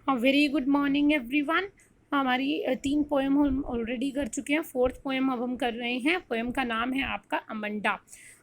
Very good morning everyone. हमारी 3 poem हम already कर चुके हैं। 4th पोएम अब हम कर रहे हैं। पोएम का नाम है आपका अमंडा।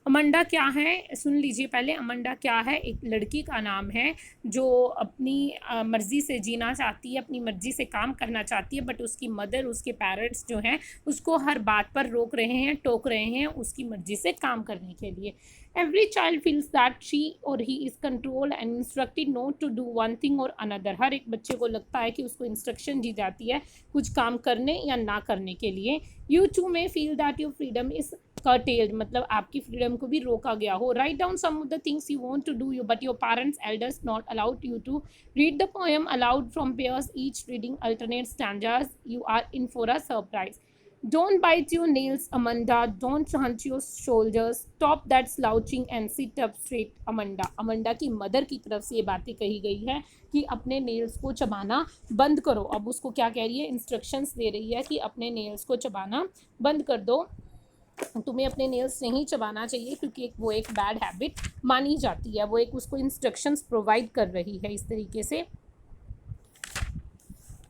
अमंडा क्या है सुन लीजिए पहले। अमंडा क्या है? एक लड़की का नाम है जो अपनी मर्ज़ी से जीना चाहती है, अपनी मर्ज़ी से काम करना चाहती है, बट उसकी मदर, उसके पेरेंट्स जो हैं उसको हर बात पर रोक रहे हैं, टोक रहे हैं उसकी मर्ज़ी से काम करने के लिए। Every child feels that she or he is controlled and instructed not to do one thing or another. हर एक बच्चे को लगता है कि उसको इंस्ट्रक्शन दी जाती है कुछ काम करने या ना करने के लिए। You too may feel that your freedom is curtailed, मतलब आपकी फ्रीडम को भी रोका गया हो। Write down some of the things you want to do, but your parents, elders not allowed you to. Read the poem aloud from pairs, each reading alternate stanzas. You are in for a surprise. Don't bite your nails, Amanda. Don't hunch your shoulders. Stop that slouching and sit up straight, Amanda. Amanda की mother की तरफ से ये बातें कही गई है कि अपने नेल्स को चबाना बंद करो। अब उसको क्या कह रही है? इंस्ट्रक्शंस दे रही है कि अपने नेल्स को चबाना बंद कर दो। तुम्हें अपने नेल्स नहीं चबाना चाहिए क्योंकि वो एक बैड हैबिट मानी जाती है। वो एक उसको इंस्ट्रक्शंस प्रोवाइड कर रही है इस तरीके से।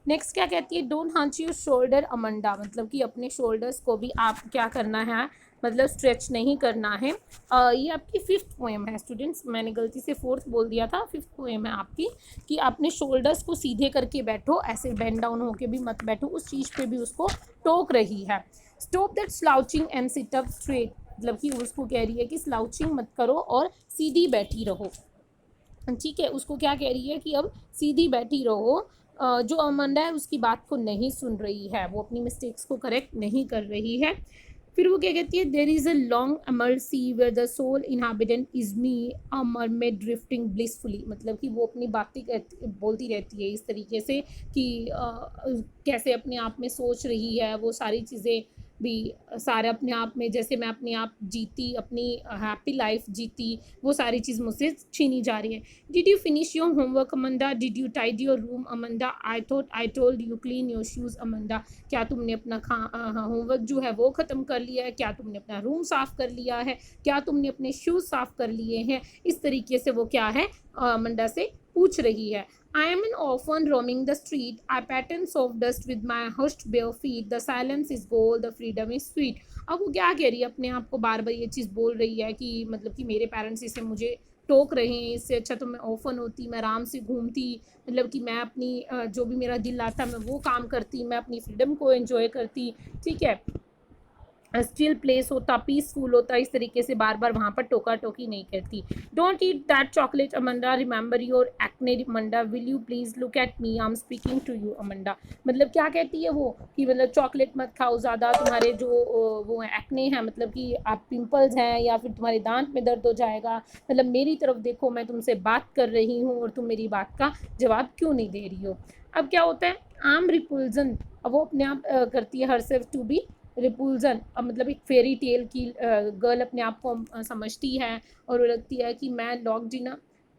नेक्स्ट क्या कहती है? Don't hunch your shoulder Amanda, मतलब कि अपने शोल्डर्स को भी आप क्या करना है, मतलब स्ट्रेच नहीं करना है। ये आपकी 5th पोएम है स्टूडेंट्स। मैंने गलती से 4th बोल दिया था। 5th पोएम है आपकी कि अपने शोल्डर्स को सीधे करके बैठो, ऐसे बेंड डाउन होके भी मत बैठो। उस चीज़ पे भी उसको टोक रही है। Stop that slouching and sit up straight, मतलब कि उसको कह रही है कि स्लाउचिंग मत करो और सीधी बैठी रहो। ठीक है, उसको क्या कह रही है कि अब सीधी बैठी रहो। जो अमंडा है उसकी बात को नहीं सुन रही है, वो अपनी मिस्टेक्स को करेक्ट नहीं कर रही है। फिर वो क्या कहती है? There is a long amber sea where the soul inhabitant is me a mermaid drifting blissfully, मतलब कि वो अपनी बातें बोलती रहती है इस तरीके से कि कैसे अपने आप में सोच रही है वो सारी चीज़ें भी, सारे अपने आप में, जैसे मैं अपने आप जीती, अपनी हैप्पी लाइफ जीती, वो सारी चीज़ मुझसे छीनी जा रही है। Did you finish your homework Amanda? Did you tidy your room Amanda? I thought I told you clean your shoes Amanda. क्या तुमने अपना होमवर्क जो है वो ख़त्म कर लिया है? क्या तुमने अपना रूम साफ़ कर लिया है? क्या तुमने अपने शूज़ साफ़ कर लिए हैं? इस तरीके से वो क्या है, अमंडा से पूछ रही है। I am an orphan roaming the street. I pattern soft dust with my hushed bare feet. The silence is gold, the freedom is sweet. अब वो क्या कह रही है? अपने आप को बार बार ये चीज़ बोल रही है कि मतलब कि मेरे पेरेंट्स इसे मुझे टोक रहे हैं, इससे अच्छा तो मैं ऑफन होती, मैं आराम से घूमती, मतलब कि मैं अपनी जो भी मेरा दिल आता मैं वो काम करती, मैं अपनी फ्रीडम को एंजॉय करती। ठीक है, स्टिल प्लेस होता, पीसफुल होता, इस तरीके से बार बार वहाँ पर टोका टोकी नहीं करती। Don't eat that chocolate Amanda, remember your acne Amanda, will you please look at me, I am speaking to you Amanda. मतलब क्या कहती है वो कि मतलब चॉकलेट मत खाओ ज़्यादा, तुम्हारे जो वो है एक्ने हैं, मतलब कि आप पिंपल्स हैं या फिर तुम्हारे दांत में दर्द हो जाएगा, मतलब मेरी तरफ देखो, मैं तुमसे बात कर रही हूँ और तुम मेरी बात का जवाब क्यों नहीं दे रही हो। अब क्या होता है? आम रिपुल्जन, अब वो अपने आप करती है हर सेल्फ टू बी रिपुल्जन। अब मतलब एक फेरी टेल की गर्ल अपने आप को समझती है और वो लगती है कि मैं locked in,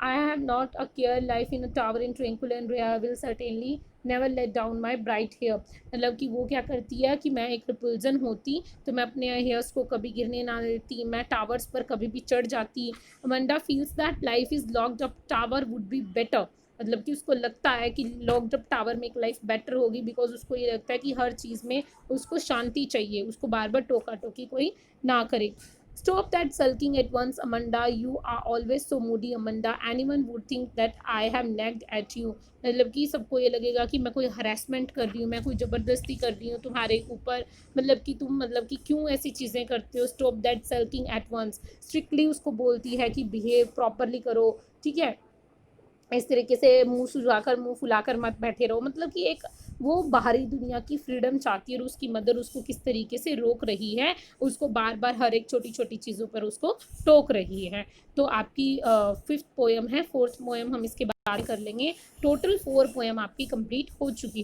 I have not a care life in a tower in tranquil and I will certainly never let down my bright hair. मतलब कि वो क्या करती है कि मैं एक रिपुल्जन होती तो मैं अपने हेयर्स को कभी गिरने ना देती, मैं टावर्स पर कभी भी चढ़ जाती। Amanda feels that life is locked up tower would be better, मतलब कि उसको लगता है कि लॉक्ड अप टावर में एक लाइफ बेटर होगी, बिकॉज उसको ये लगता है कि हर चीज़ में उसको शांति चाहिए, उसको बार बार टोका टोकी कोई ना करे। Stop that sulking at once Amanda, you are always so moody Amanda, anyone would think that I have nagged at you. मतलब कि सबको ये लगेगा कि मैं कोई हरेसमेंट कर रही हूँ, मैं कोई ज़बरदस्ती कर रही हूँ तुम्हारे ऊपर, मतलब कि तुम मतलब कि क्यों ऐसी चीज़ें करते हो। Stop that sulking at once, strictly उसको बोलती है कि बिहेव प्रॉपरली करो। ठीक है, इस तरीके से मुंह सुझाकर मुंह फुलाकर मत बैठे रहो, मतलब कि एक वो बाहरी दुनिया की फ्रीडम चाहती है और उसकी मदर उसको किस तरीके से रोक रही है, उसको बार बार हर एक छोटी छोटी चीज़ों पर उसको टोक रही है। तो आपकी 5th पोएम है। 4th पोएम हम इसके बाद कर लेंगे। टोटल 4 पोएम आपकी कंप्लीट हो चुकी है।